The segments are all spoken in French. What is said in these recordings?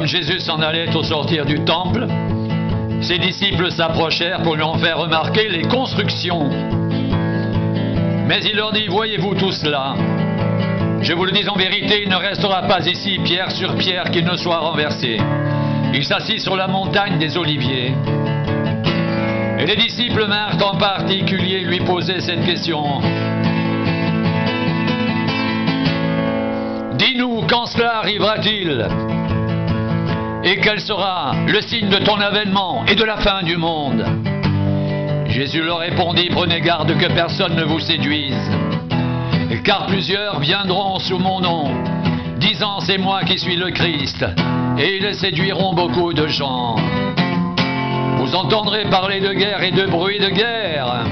comme Jésus s'en allait au sortir du temple, ses disciples s'approchèrent pour lui en faire remarquer les constructions. Mais il leur dit, voyez-vous tout cela? Je vous le dis en vérité, il ne restera pas ici pierre sur pierre qu'il ne soit renversé. Il s'assit sur la montagne des Oliviers. Et les disciples vinrent en particulier lui poser cette question. Dis-nous, quand cela arrivera-t-il? Et quel sera le signe de ton avènement et de la fin du monde? Jésus leur répondit, prenez garde que personne ne vous séduise. Car plusieurs viendront sous mon nom, disant c'est moi qui suis le Christ, et ils séduiront beaucoup de gens. Vous entendrez parler de guerre et de bruit de guerre.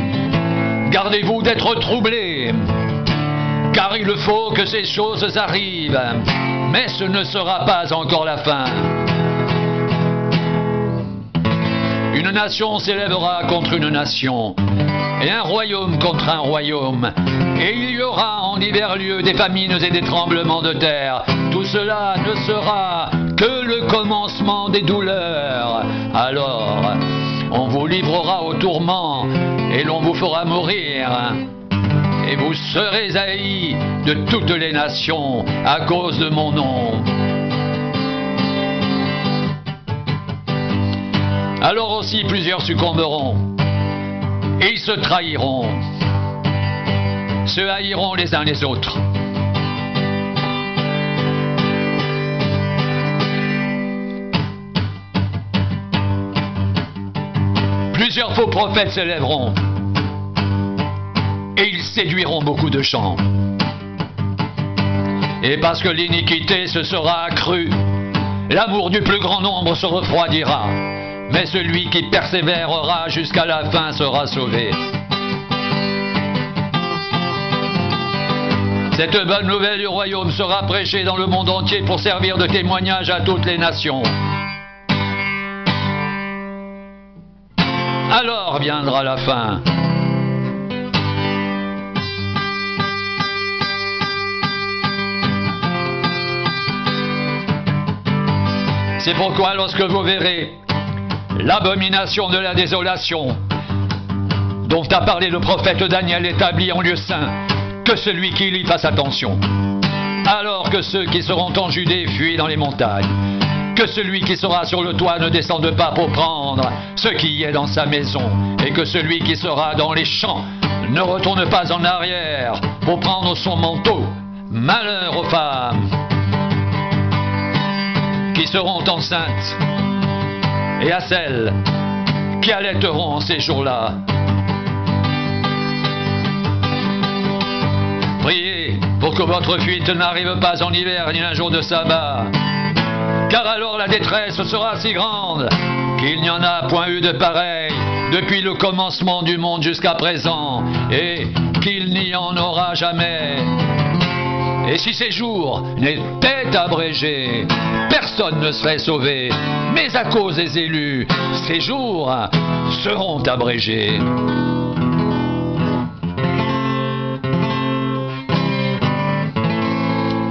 Gardez-vous d'être troublés, car il faut que ces choses arrivent, mais ce ne sera pas encore la fin. Une nation s'élèvera contre une nation, et un royaume contre un royaume, et il y aura en divers lieux des famines et des tremblements de terre. Tout cela ne sera que le commencement des douleurs. Alors, on vous livrera au tourment, et l'on vous fera mourir. Et vous serez haïs de toutes les nations à cause de mon nom. Alors aussi plusieurs succomberont, et ils se trahiront, se haïront les uns les autres. Plusieurs faux prophètes s'élèveront, et ils séduiront beaucoup de gens. Et parce que l'iniquité se sera accrue, l'amour du plus grand nombre se refroidira. Mais celui qui persévérera jusqu'à la fin sera sauvé. Cette bonne nouvelle du royaume sera prêchée dans le monde entier pour servir de témoignage à toutes les nations. Alors viendra la fin. C'est pourquoi lorsque vous verrez l'abomination de la désolation, dont a parlé le prophète Daniel établi en lieu saint, que celui qui lit fasse attention. Alors que ceux qui seront en Judée fuient dans les montagnes, que celui qui sera sur le toit ne descende pas pour prendre ce qui est dans sa maison, et que celui qui sera dans les champs ne retourne pas en arrière pour prendre son manteau. Malheur aux femmes qui seront enceintes, et à celles qui allaiteront en ces jours-là. Priez pour que votre fuite n'arrive pas en hiver ni un jour de sabbat, car alors la détresse sera si grande qu'il n'y en a point eu de pareil depuis le commencement du monde jusqu'à présent, et qu'il n'y en aura jamais. Et si ces jours n'étaient abrégés, personne ne serait sauvé. Mais à cause des élus, ces jours seront abrégés.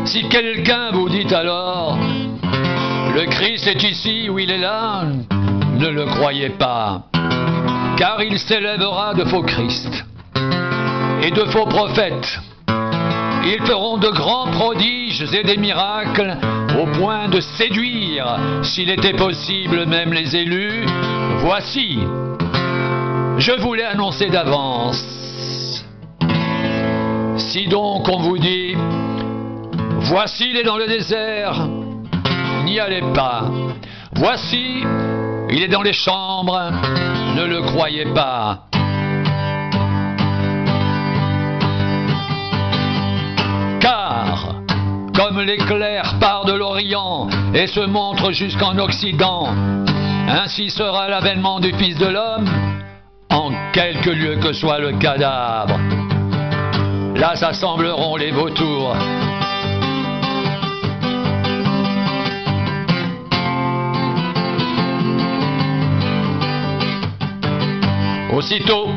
Si quelqu'un vous dit alors, le Christ est ici ou il est là, ne le croyez pas, car il s'élèvera de faux Christ et de faux prophètes. Ils feront de grands prodiges et des miracles au point de séduire, s'il était possible, même les élus. Voici, je vous l'ai annoncé d'avance. Si donc on vous dit, voici il est dans le désert, n'y allez pas. Voici, il est dans les chambres, ne le croyez pas. Car, comme l'éclair part de l'Orient et se montre jusqu'en Occident, ainsi sera l'avènement du Fils de l'homme, en quelque lieu que soit le cadavre. Là s'assembleront les vautours. Aussitôt,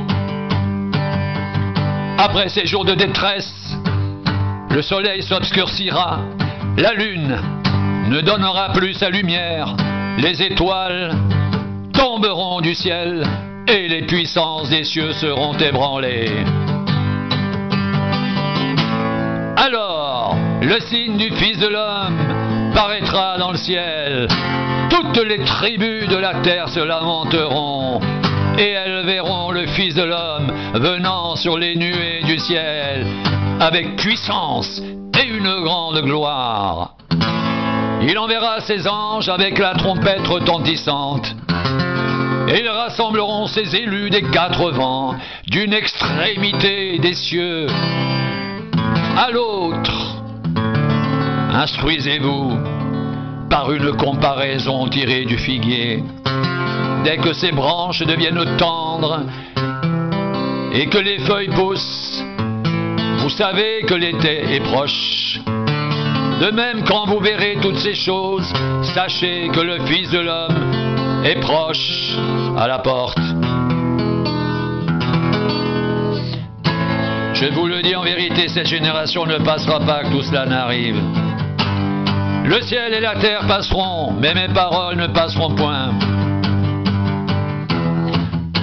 après ces jours de détresse, le soleil s'obscurcira, la lune ne donnera plus sa lumière, les étoiles tomberont du ciel et les puissances des cieux seront ébranlées. Alors, le signe du Fils de l'homme paraîtra dans le ciel. Toutes les tribus de la terre se lamenteront et elles verront le Fils de l'homme venant sur les nuées du ciel avec puissance et une grande gloire. Il enverra ses anges avec la trompette retentissante. Et ils rassembleront ses élus des quatre vents, d'une extrémité des cieux à l'autre. Instruisez-vous par une comparaison tirée du figuier. Dès que ses branches deviennent tendres et que les feuilles poussent, vous savez que l'été est proche. De même, quand vous verrez toutes ces choses, sachez que le Fils de l'homme est proche à la porte. Je vous le dis en vérité, cette génération ne passera pas que tout cela n'arrive. Le ciel et la terre passeront, mais mes paroles ne passeront point.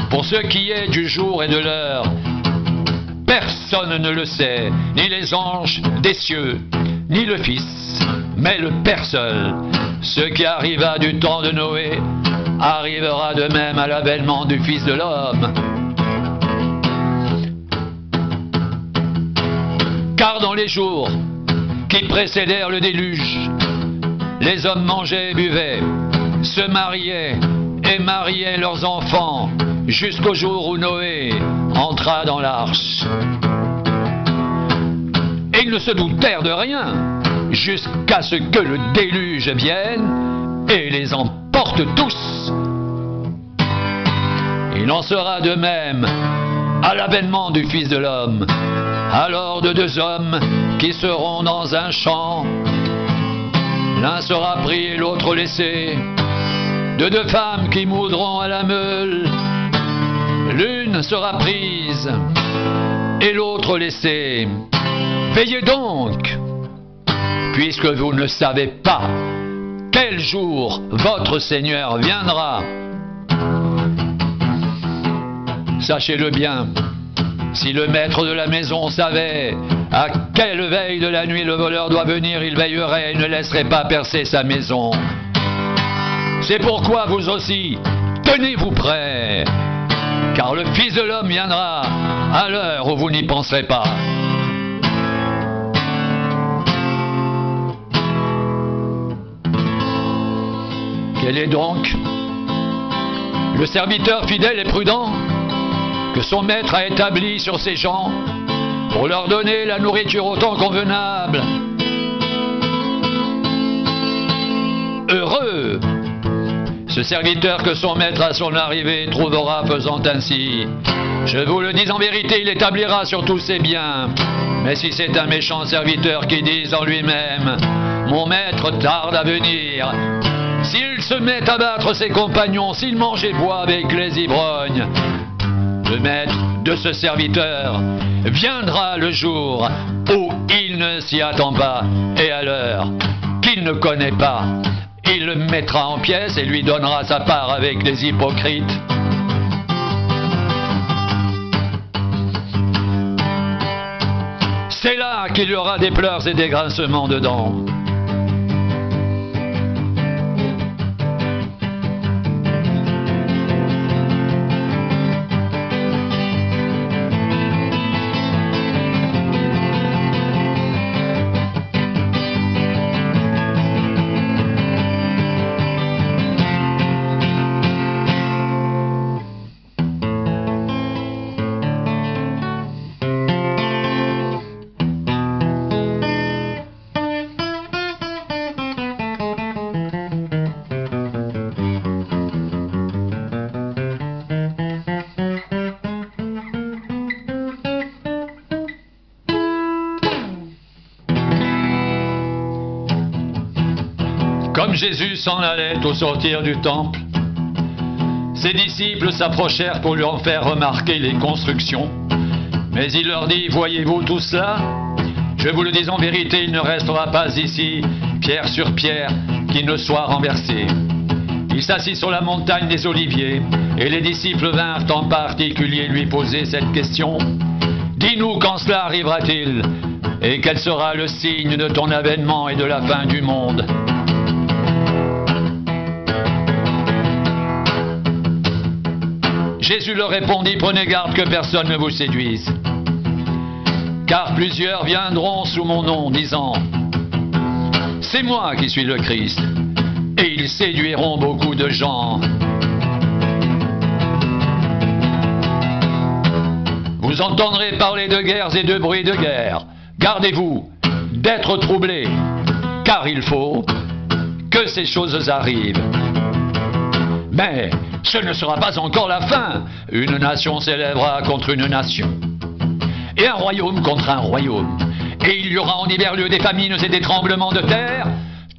Pour ce qui est du jour et de l'heure, personne ne le sait, ni les anges des cieux, ni le Fils, mais le Père seul. Ce qui arriva du temps de Noé arrivera de même à l'avènement du Fils de l'homme. Car dans les jours qui précédèrent le déluge, les hommes mangeaient et buvaient, se mariaient et mariaient leurs enfants, jusqu'au jour où Noé entra dans l'arche. Et ils ne se doutèrent de rien, jusqu'à ce que le déluge vienne et les emporte tous. Il en sera de même à l'avènement du Fils de l'homme. Alors de deux hommes qui seront dans un champ, l'un sera pris et l'autre laissé. De deux femmes qui moudront à la meule, l'une sera prise et l'autre laissée. Veillez donc, puisque vous ne savez pas quel jour votre Seigneur viendra. Sachez-le bien, si le maître de la maison savait à quelle veille de la nuit le voleur doit venir, il veillerait et ne laisserait pas percer sa maison. C'est pourquoi vous aussi, tenez-vous prêts, car le Fils de l'homme viendra à l'heure où vous n'y penserez pas. Quel est donc le serviteur fidèle et prudent que son maître a établi sur ses gens pour leur donner la nourriture au temps convenable? Heureux ce serviteur que son maître à son arrivée trouvera faisant ainsi. Je vous le dis en vérité, il établira sur tous ses biens. Mais si c'est un méchant serviteur qui dit en lui-même « Mon maître tarde à venir », s'il se met à battre ses compagnons, s'il mange et boit avec les ivrognes, le maître de ce serviteur viendra le jour où il ne s'y attend pas et à l'heure qu'il ne connaît pas. Il le mettra en pièces et lui donnera sa part avec les hypocrites. C'est là qu'il y aura des pleurs et des grincements de dents. Comme Jésus s'en allait au sortir du temple, ses disciples s'approchèrent pour lui en faire remarquer les constructions. Mais il leur dit, voyez-vous tout cela? Je vous le dis en vérité, il ne restera pas ici pierre sur pierre qui ne soit renversé. Il s'assit sur la montagne des Oliviers, et les disciples vinrent en particulier lui poser cette question. Dis-nous quand cela arrivera-t-il, et quel sera le signe de ton avènement et de la fin du monde? Jésus leur répondit, prenez garde que personne ne vous séduise. Car plusieurs viendront sous mon nom, disant, c'est moi qui suis le Christ. Et ils séduiront beaucoup de gens. Vous entendrez parler de guerres et de bruits de guerre. Gardez-vous d'être troublés, car il faut que ces choses arrivent. Mais ce ne sera pas encore la fin. Une nation s'élèvera contre une nation, et un royaume contre un royaume. Et il y aura en divers lieux des famines et des tremblements de terre.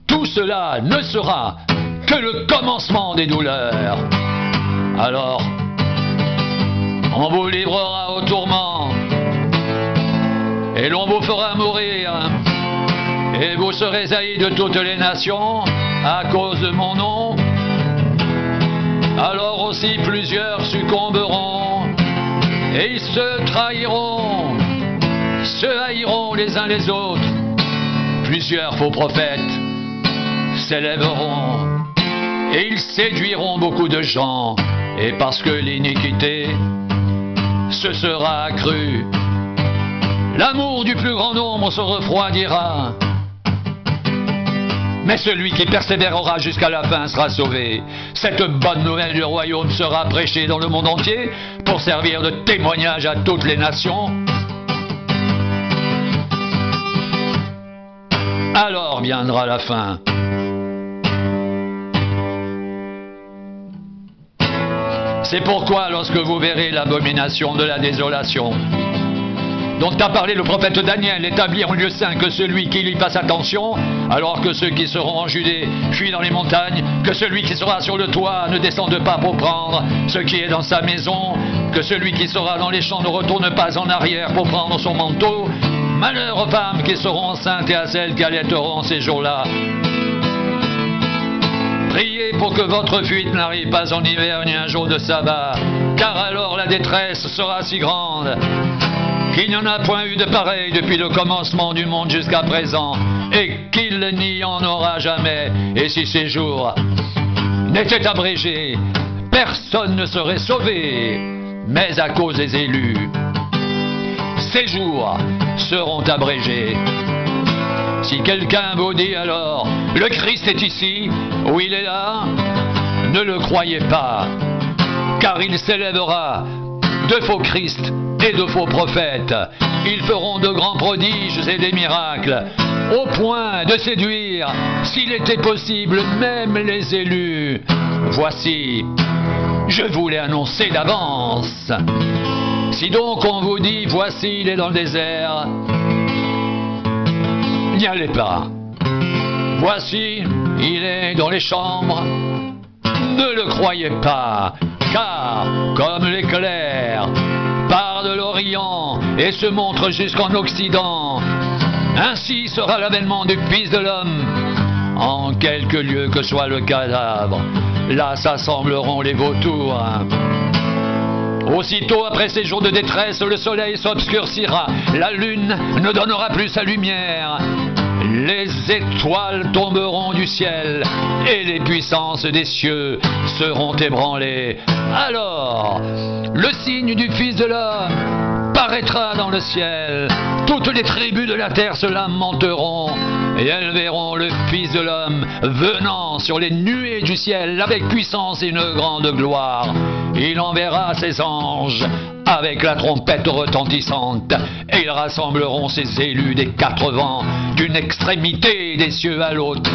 Tout cela ne sera que le commencement des douleurs. Alors, on vous livrera au tourment, et l'on vous fera mourir, et vous serez haïs de toutes les nations à cause de mon nom. Alors aussi plusieurs succomberont, et ils se trahiront, se haïront les uns les autres. Plusieurs faux prophètes s'élèveront, et ils séduiront beaucoup de gens, et parce que l'iniquité se sera accrue, l'amour du plus grand nombre se refroidira. Mais celui qui persévérera jusqu'à la fin sera sauvé. Cette bonne nouvelle du royaume sera prêchée dans le monde entier pour servir de témoignage à toutes les nations. Alors viendra la fin. C'est pourquoi lorsque vous verrez l'abomination de la désolation, dont a parlé le prophète Daniel, établi en lieu saint, que celui qui y fasse attention, alors que ceux qui seront en Judée fuient dans les montagnes, que celui qui sera sur le toit ne descende pas pour prendre ce qui est dans sa maison, que celui qui sera dans les champs ne retourne pas en arrière pour prendre son manteau. Malheur aux femmes qui seront enceintes et à celles qui allaiteront ces jours-là. Priez pour que votre fuite n'arrive pas en hiver ni un jour de sabbat, car alors la détresse sera si grande qu'il n'y en a point eu de pareil depuis le commencement du monde jusqu'à présent, et qu'il n'y en aura jamais. Et si ces jours n'étaient abrégés, personne ne serait sauvé, mais à cause des élus, ces jours seront abrégés. Si quelqu'un vous dit alors, le Christ est ici, ou il est là, ne le croyez pas, car il s'élèvera de faux Christ et de faux prophètes. Ils feront de grands prodiges et des miracles, au point de séduire, s'il était possible, même les élus. Voici, je vous l'ai annoncé d'avance. Si donc on vous dit, voici, il est dans le désert, n'y allez pas. Voici, il est dans les chambres, ne le croyez pas, car comme l'éclair part de l'Orient et se montre jusqu'en Occident, ainsi sera l'avènement du Fils de l'homme. En quelque lieu que soit le cadavre, là s'assembleront les vautours. Aussitôt après ces jours de détresse, le soleil s'obscurcira, la lune ne donnera plus sa lumière, les étoiles tomberont du ciel et les puissances des cieux seront ébranlées. Alors, le signe du Fils de l'homme paraîtra dans le ciel. Toutes les tribus de la terre se lamenteront et elles verront le Fils de l'homme venant sur les nuées du ciel avec puissance et une grande gloire. Il enverra ses anges avec la trompette retentissante, et ils rassembleront ses élus des quatre vents, d'une extrémité des cieux à l'autre.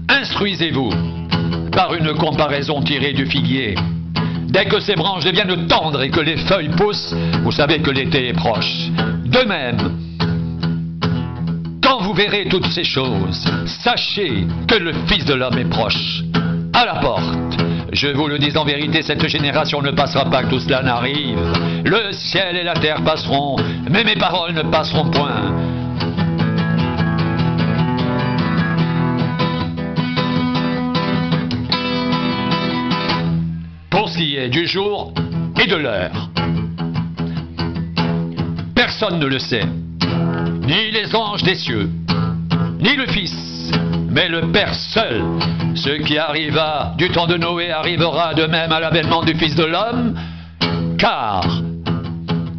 Instruisez-vous par une comparaison tirée du figuier. Dès que ses branches deviennent tendres et que les feuilles poussent, vous savez que l'été est proche. De même, quand vous verrez toutes ces choses, sachez que le Fils de l'homme est proche. À la porte, Je vous le dis en vérité, cette génération ne passera pas, que tout cela n'arrive. Le ciel et la terre passeront, mais mes paroles ne passeront point. Pour ce qui est du jour et de l'heure, personne ne le sait, ni les anges des cieux, ni le Fils, mais le Père seul. Ce qui arriva du temps de Noé arrivera de même à l'avènement du Fils de l'homme, car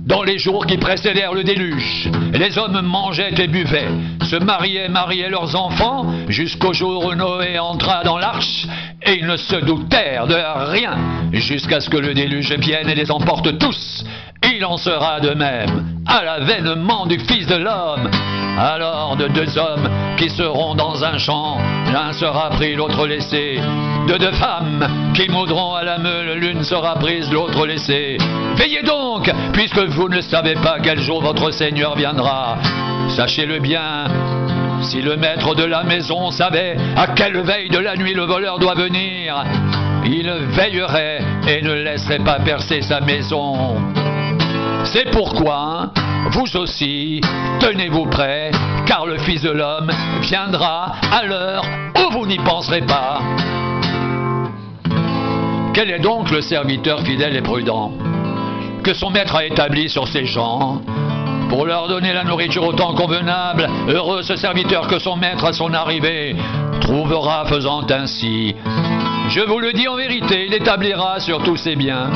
dans les jours qui précédèrent le déluge, les hommes mangeaient et buvaient, se mariaient leurs enfants, jusqu'au jour où Noé entra dans l'arche, et ils ne se doutèrent de rien, jusqu'à ce que le déluge vienne et les emporte tous. Il en sera de même à l'avènement du Fils de l'homme. Alors de deux hommes qui seront dans un champ, l'un sera pris, l'autre laissé. De deux femmes qui moudront à la meule, l'une sera prise, l'autre laissée. Veillez donc, puisque vous ne savez pas quel jour votre Seigneur viendra. Sachez-le bien, si le maître de la maison savait à quelle veille de la nuit le voleur doit venir, il veillerait et ne laisserait pas percer sa maison. C'est pourquoi, vous aussi, tenez-vous prêts, car le Fils de l'homme viendra à l'heure où vous n'y penserez pas. Quel est donc le serviteur fidèle et prudent que son maître a établi sur ses gens pour leur donner la nourriture au temps convenable? Heureux ce serviteur que son maître à son arrivée trouvera faisant ainsi. Je vous le dis en vérité, il établira sur tous ses biens.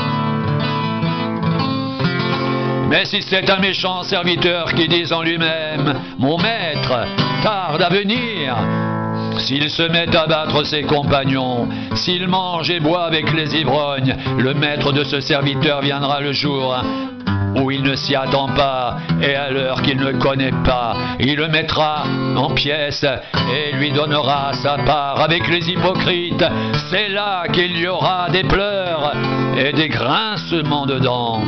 Mais si c'est un méchant serviteur qui dit en lui-même « Mon maître tarde à venir », s'il se met à battre ses compagnons, s'il mange et boit avec les ivrognes, le maître de ce serviteur viendra le jour où il ne s'y attend pas et à l'heure qu'il ne connaît pas. Il le mettra en pièces et lui donnera sa part avec les hypocrites. C'est là qu'il y aura des pleurs et des grincements de dents.